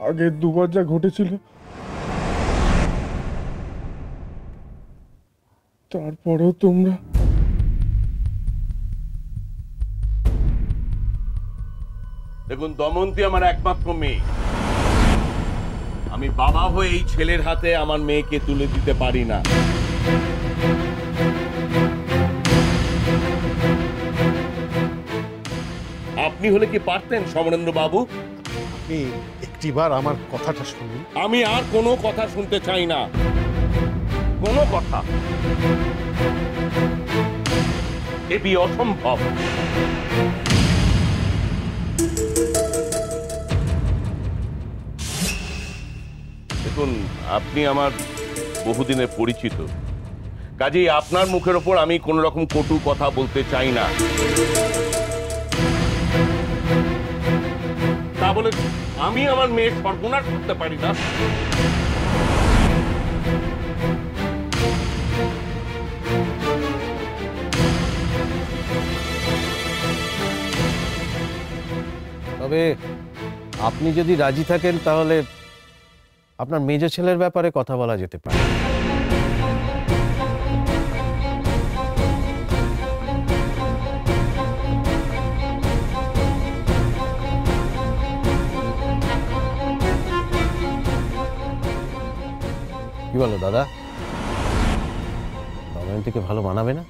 আগে দুবার যা ঘটেছিল তারপরেও তোমরা। দেখুন, দময়ন্তী আমার একমাত্র মেয়ে। আমি বাবা হয়ে এই ছেলের হাতে আমার মেয়েকে তুলে দিতে পারি না। আপনি হলে কি পারতেন সমরেন্দ্র বাবু? আপনি একটিবার আমার কথাটা শুনুন। আমি আর কোনো কথা শুনতে চাই না, কোনো কথা। এটি অসম্ভব। দেখুন, আপনি আমার বহুদিনের পরিচিত, কাজেই আপনার মুখের ওপর আমি কোন রকম কটু কথা বলতে চাই না। তা বলে আমি আমার মেয়ের সর্বনাশ করতে পারি না। তবে আপনি যদি রাজি থাকেন তাহলে আপনার মেজ ছেলের ব্যাপারে কথা বলা যেতে পারে। কি বলো দাদা, দময়ন্তীকে ভালো মানাবে না?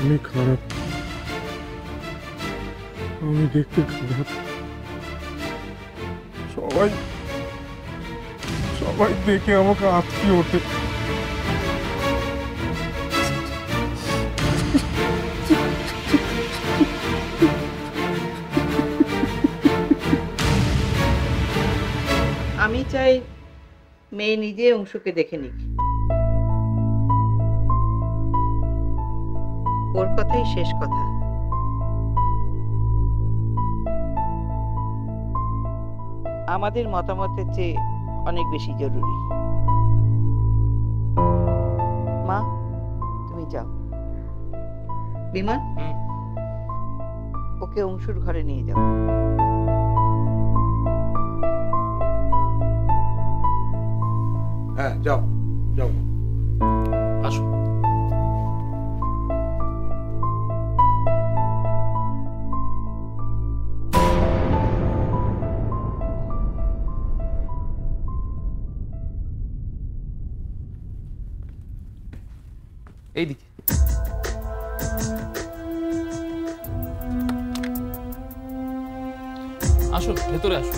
আমি খারাপ, আমি দেখতে খারাপ। সবাই সবাই দেখে আমাকে আটকে ওঠে। আমি চাই মেয়ে নিজে অংশকে দেখে নিক, ওর কথাই শেষ কথা। আমাদের মতামতের চেয়ে অনেক বেশি জরুরি। মা, তুমি যাও। বিমান, ওকে অংশুর ঘরে নিয়ে যাও। হ্যাঁ, যাও যাও, আসো। এইদিকে আসো, ভেতরে আসো।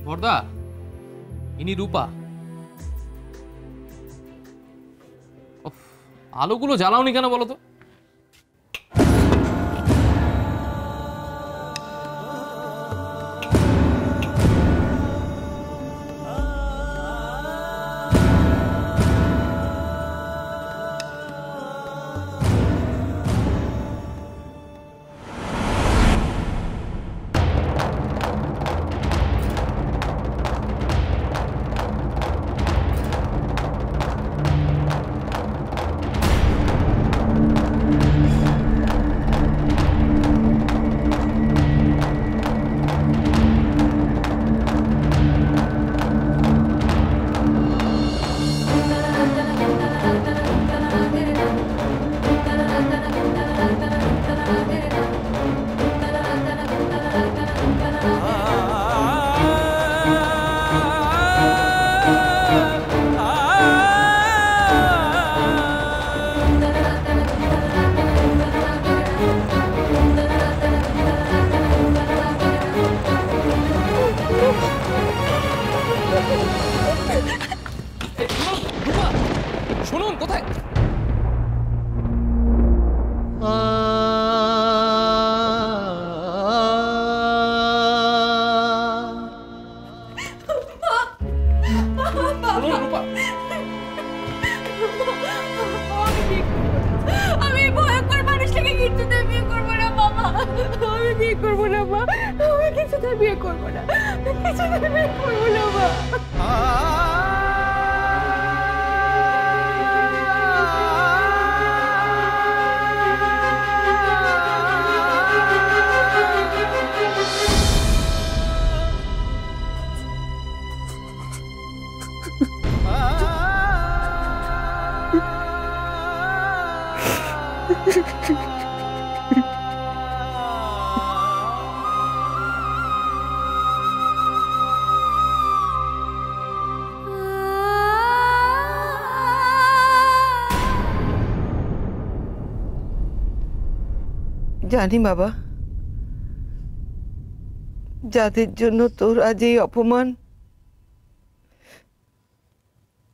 বর্দা, ইনি রূপা। আলোগুলো জ্বালাওনি কেন বলো তো? কিছুতেই বিয়ে করবো না, কিছুতেই বিয়ে করবো না মা। জানি বাবা, যাদের জন্য তোর আজ এই অপমান,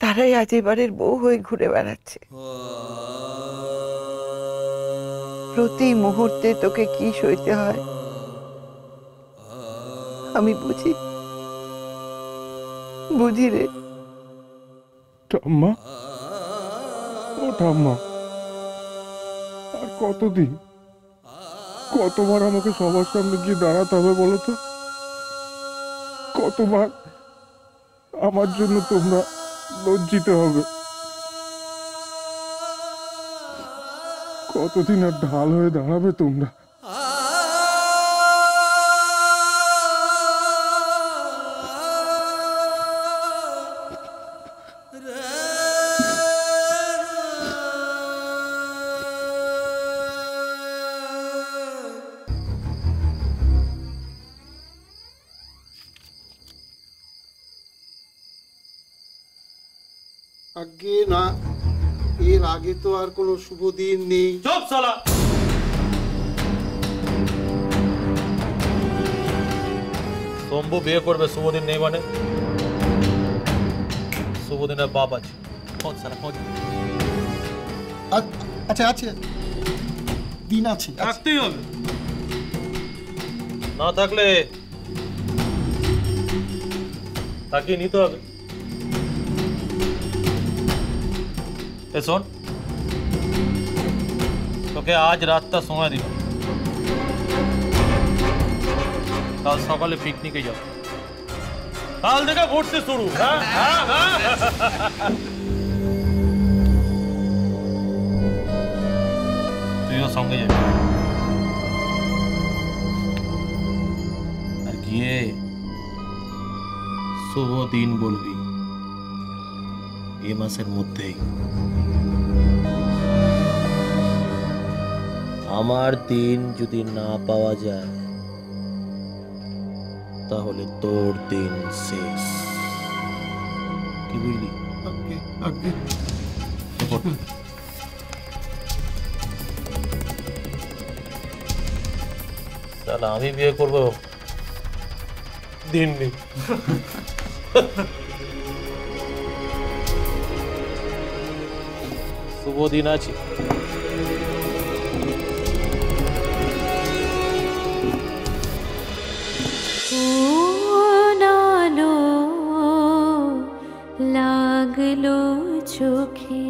তারাই আজ এবারের বউ হয়ে ঘুরে বেড়াচ্ছে। প্রতি মুহূর্তে তোকে কি সইতে হয় আমি বুঝি, বুঝি রে। ঠাম্মা, ও ঠাম্মা, আর কতদিন, কতবার আমাকে সবার সামনে গিয়ে দাঁড়াতে হবে বলো তো? কতবার আমার জন্য তোমরা লজ্জিত হবে? কতদিন আর ঢাল হয়ে দাঁড়াবে তোমরা? আগে না, এর আগে তো আর কোনো শুভ দিন নেই। চুপ সালা! শম্ভু বিয়ে করবে, শুভ দিন নেই মানে? শুভ দিনের বাপ আছে। খোঁজ সালা, খোঁজ। আচ্ছা আছে, দিন আছে, থাকতেই হবে। না থাকলে তাকিয়ে নিতে হবে। এ শোন, তোকে আজ রাতটা সময় দিব, কাল সকালে পিকনিকে যাও। কাল থেকে ঘুরতে শুরু। তুইও সঙ্গে যাবি। আর গিয়ে শুভ দিন বলবি এ মাসের মধ্যেই। আমার দিন যদি না পাওয়া যায় তাহলে তোর দিন শেষ। কি বুঝলি? তাহলে আমি বিয়ে করব, দিন নেই। শুভ দিন আছে। লাগলো চোখে